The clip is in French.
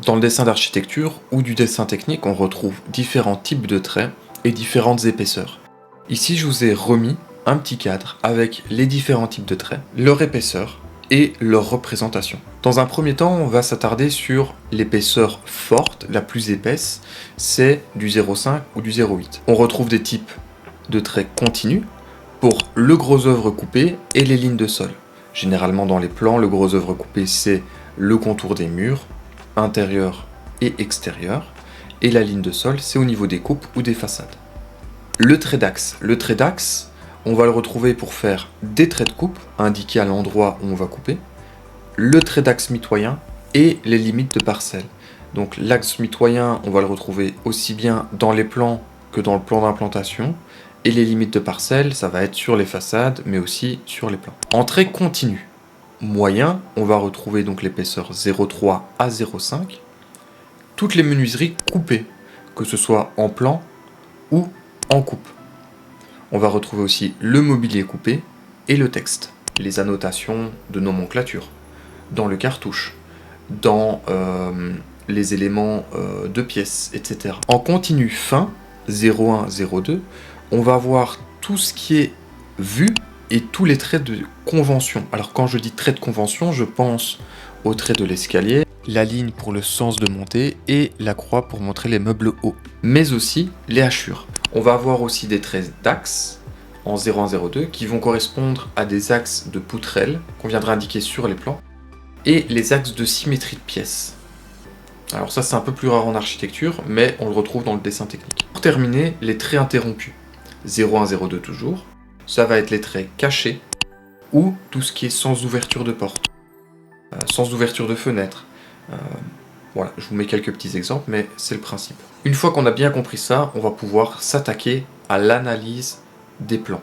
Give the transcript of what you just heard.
Dans le dessin d'architecture ou du dessin technique, on retrouve différents types de traits et différentes épaisseurs. Ici, je vous ai remis un petit cadre avec les différents types de traits, leur épaisseur et leur représentation. Dans un premier temps, on va s'attarder sur l'épaisseur forte, la plus épaisse, c'est du 0,5 ou du 0,8. On retrouve des types de traits continus pour le gros œuvre coupé et les lignes de sol. Généralement dans les plans, le gros œuvre coupé c'est le contour des murs, intérieur et extérieur, et la ligne de sol c'est au niveau des coupes ou des façades. Le trait d'axe, on va le retrouver pour faire des traits de coupe, indiqués à l'endroit où on va couper, le trait d'axe mitoyen et les limites de parcelle. Donc l'axe mitoyen, on va le retrouver aussi bien dans les plans que dans le plan d'implantation, et les limites de parcelle, ça va être sur les façades, mais aussi sur les plans. En trait continu moyen, on va retrouver donc l'épaisseur 0,3 à 0,5, toutes les menuiseries coupées, que ce soit en plan ou en coupe. On va retrouver aussi le mobilier coupé et le texte, les annotations de nomenclature, dans le cartouche, dans les éléments de pièces, etc. En continu fin, 0,1, 0,2, on va voir tout ce qui est vu et tous les traits de convention. Alors quand je dis traits de convention, je pense aux traits de l'escalier, la ligne pour le sens de montée et la croix pour montrer les meubles hauts, mais aussi les hachures. On va avoir aussi des traits d'axes en 0,1, 0,2 qui vont correspondre à des axes de poutrelles qu'on viendra indiquer sur les plans et les axes de symétrie de pièces. Alors ça c'est un peu plus rare en architecture, mais on le retrouve dans le dessin technique. Pour terminer, les traits interrompus. 0,1, 0,2 toujours. Ça va être les traits cachés ou tout ce qui est sans ouverture de porte, sans ouverture de fenêtre. Voilà, je vous mets quelques petits exemples, mais c'est le principe. Une fois qu'on a bien compris ça, on va pouvoir s'attaquer à l'analyse des plans.